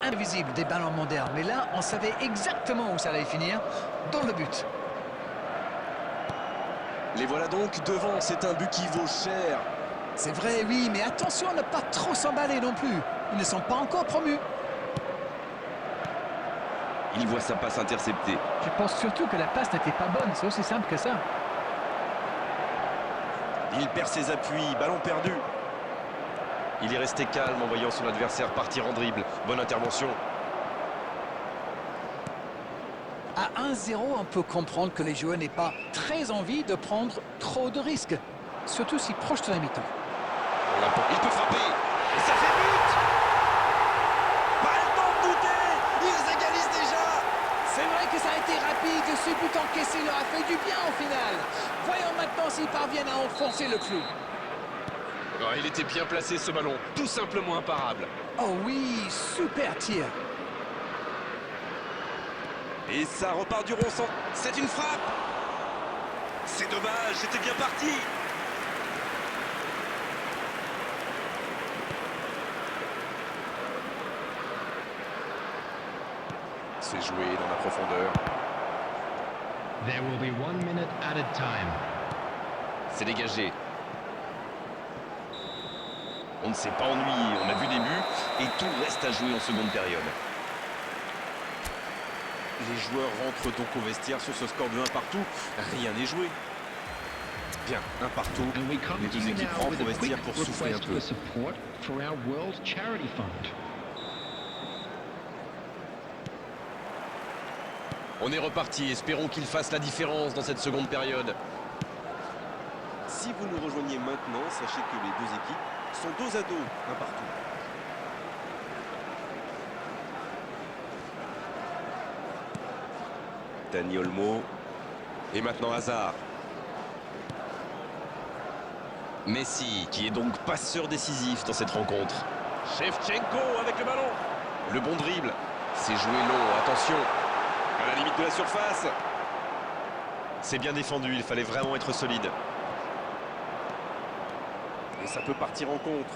Invisible des ballons modernes, mais là, on savait exactement où ça allait finir, dans le but. Les voilà donc devant, c'est un but qui vaut cher. C'est vrai, oui, mais attention à ne pas trop s'emballer non plus. Ils ne sont pas encore promus. Il voit sa passe interceptée. Je pense surtout que la passe n'était pas bonne, c'est aussi simple que ça. Il perd ses appuis, ballon perdu. Il est resté calme en voyant son adversaire partir en dribble. Bonne intervention. À 1-0, on peut comprendre que les joueurs n'aient pas très envie de prendre trop de risques, surtout si proche de la mi-temps. Il peut frapper, et ça fait but. Pas le temps de douter, ils égalisent déjà. C'est vrai que ça a été rapide, ce but encaissé leur a fait du bien au final. Voyons maintenant s'ils parviennent à enfoncer le clou. Oh, il était bien placé ce ballon, tout simplement imparable. Oh oui, super tir. Et ça repart du rond centre. C'est une frappe. C'est dommage, c'était bien parti. C'est joué dans la profondeur. There will be 1 minute added time. C'est dégagé. On ne s'est pas ennuyé, on a vu des buts et tout reste à jouer en seconde période. Les joueurs rentrent donc au vestiaire sur ce score de 1 partout. Rien n'est joué. Bien, 1 partout. And we come Les to deux you équipes now rentrent with au a vestiaire quick pour souffler un request peu. for support for our World Charity Fund. On est reparti, espérons qu'il fasse la différence dans cette seconde période. Si vous nous rejoignez maintenant, sachez que les deux équipes sont dos à dos, 1 partout. Dani Olmo. Et maintenant Hazard. Messi, qui est donc passeur décisif dans cette rencontre. Shevchenko avec le ballon. Le bon dribble. C'est joué long, attention. À la limite de la surface. C'est bien défendu, il fallait vraiment être solide. Et ça peut partir en contre.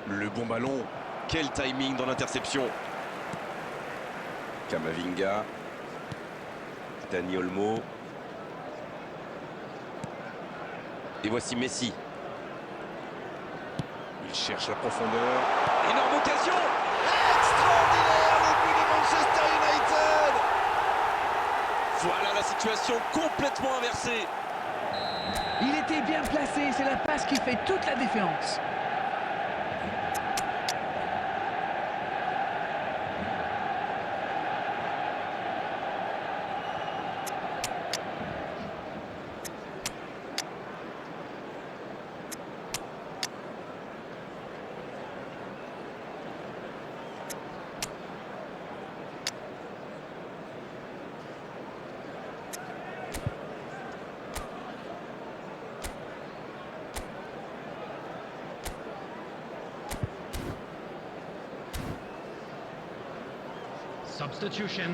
Le bon ballon. Quel timing dans l'interception. Kamavinga. Dani Olmo. Et voici Messi. Il cherche la profondeur. Énorme occasion. Extraordinaire le but de Manchester United. Voilà la situation complètement inversée. Il était bien placé, c'est la passe qui fait toute la différence. Substitution.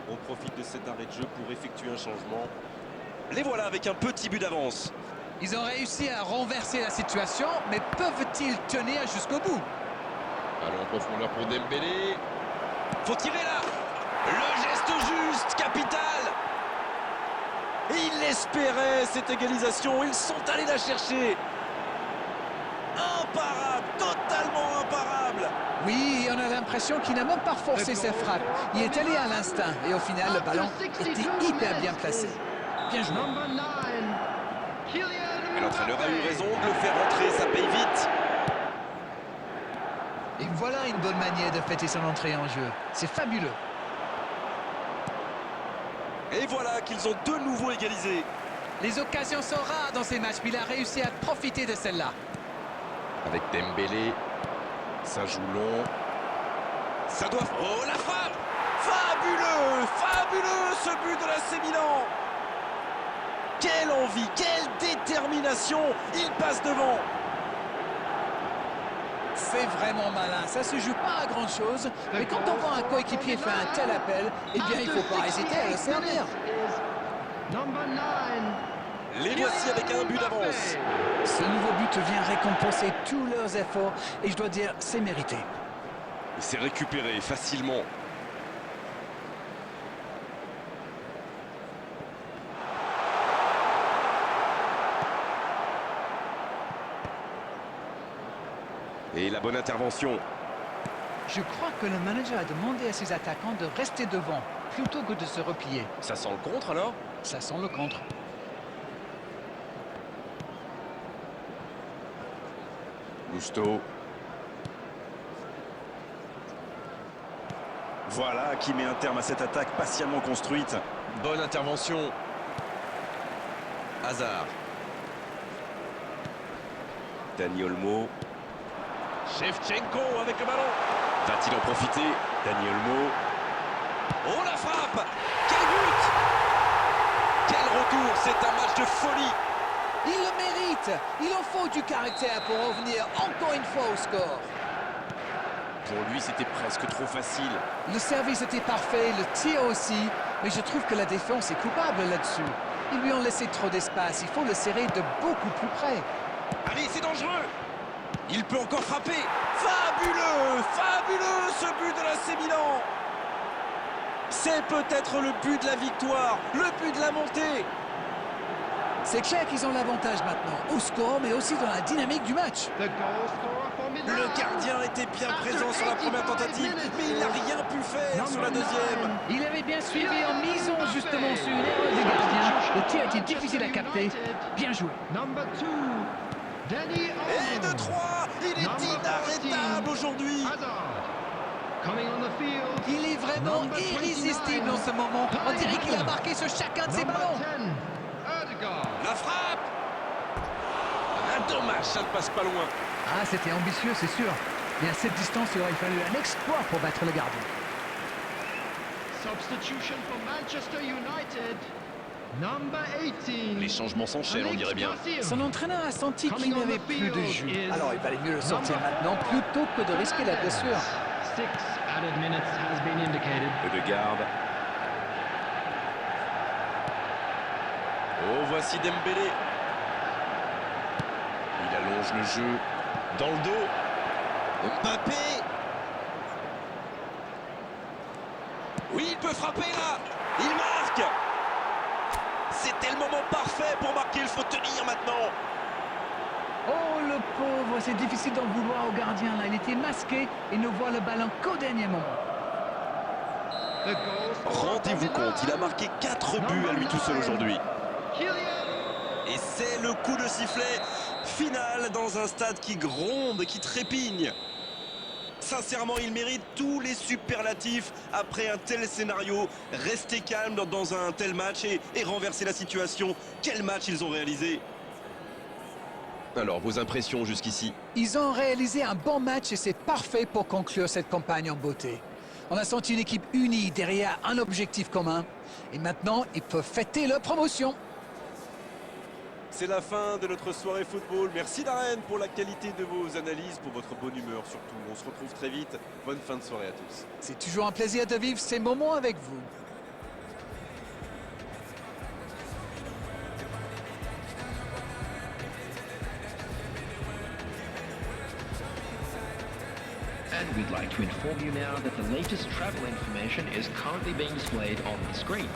On profite de cet arrêt de jeu pour effectuer un changement. Les voilà avec un petit but d'avance. Ils ont réussi à renverser la situation, mais peuvent-ils tenir jusqu'au bout? Allons en profondeur pour Dembélé. Faut tirer là. Le geste juste, capital. Et il espérait cette égalisation. Ils sont allés la chercher. Imparable, totalement imparable. Oui, on a l'impression qu'il n'a même pas forcé sa frappe. Il est allé à l'instinct et au final, le ballon était hyper bien placé. Bien joué. Number 9. Kylian Et l'entraîneur a eu raison de le faire rentrer, ça paye vite. Et voilà une bonne manière de fêter son entrée en jeu. C'est fabuleux. Et voilà qu'ils ont de nouveau égalisé. Les occasions sont rares dans ces matchs, mais il a réussi à profiter de celle-là. Avec Dembélé, ça joue long. Ça doit... Oh, la frappe. Fabuleux, fabuleux ce but de l'AC Milan. Quelle envie, quelle détermination. Il passe devant. C'est vraiment malin, ça se joue pas à grand chose, mais quand on voit un coéquipier faire un tel appel, eh bien il faut pas hésiter à le servir. Number 9. Les voici avec un but d'avance. Ce nouveau but vient récompenser tous leurs efforts et je dois dire, c'est mérité. Il s'est récupéré facilement. Et la bonne intervention. Je crois que le manager a demandé à ses attaquants de rester devant plutôt que de se replier. Ça sent le contre alors? Ça sent le contre. Gusto. Voilà qui met un terme à cette attaque patiemment construite. Bonne intervention. Hazard. Dani Olmo. Shevchenko avec le ballon. Va-t-il en profiter? Dani Olmo. Oh la frappe! Quel but! Quel retour! C'est un match de folie! Il le mérite. Il en faut du caractère pour revenir encore une fois au score. Pour lui, c'était presque trop facile. Le service était parfait, le tir aussi, mais je trouve que la défense est coupable là-dessus. Ils lui ont laissé trop d'espace, il faut le serrer de beaucoup plus près. Allez, c'est dangereux! Il peut encore frapper! Fabuleux! Fabuleux ce but de l'AC Milan! C'est peut-être le but de la victoire, le but de la montée! C'est clair qu'ils ont l'avantage maintenant, au score, mais aussi dans la dynamique du match. The goal scorer for Milan. Le gardien était bien présent sur la première tentative, mais il n'a rien pu faire sur la deuxième. Il avait bien suivi en misant justement sur une erreur du gardien. Le tir était difficile à capter. Bien joué. Number 2, Dani Et de Olmo. 3, il est inarrêtable aujourd'hui. Hazard. Coming on the field. Il est vraiment Number 29. irrésistible en ce moment. On dirait qu'il a marqué sur chacun de ses Number ballons. 10, Ødegaard. La frappe! Ah, dommage, ça ne passe pas loin. Ah, c'était ambitieux, c'est sûr. Mais à cette distance, il aurait fallu un exploit pour battre le gardien. Substitution for Manchester United. Number 18. Les changements s'enchaînent, on dirait bien. Son entraîneur a senti qu'il n'avait plus de jus. Alors il valait mieux le sortir maintenant plutôt que de risquer la blessure. 6 added minutes has been indicated. Ødegaard. Oh, voici Dembélé. Il allonge le jeu dans le dos. Mbappé. Oui, il peut frapper là. Il marque. C'était le moment parfait pour marquer. Il faut tenir maintenant. Oh le pauvre, c'est difficile d'en vouloir au gardien là. Il était masqué et ne voit le ballon qu'au dernier moment. The goal scorer for Rendez-vous Milan. compte, il a marqué 4 buts à lui tout seul aujourd'hui. Kylian. Et c'est le coup de sifflet final dans un stade qui gronde, qui trépigne. Sincèrement, il mérite tous les superlatifs après un tel scénario. Rester calme dans un tel match et renverser la situation. Quel match ils ont réalisé! Alors, vos impressions jusqu'ici? Ils ont réalisé un bon match et c'est parfait pour conclure cette campagne en beauté. On a senti une équipe unie derrière un objectif commun. Et maintenant, ils peuvent fêter leur promotion. C'est la fin de notre soirée football. Merci Darren pour la qualité de vos analyses, pour votre bonne humeur surtout. On se retrouve très vite. Bonne fin de soirée à tous. C'est toujours un plaisir de vivre ces moments avec vous. And we'd like to inform you now that the latest travel information is currently being displayed on the screen.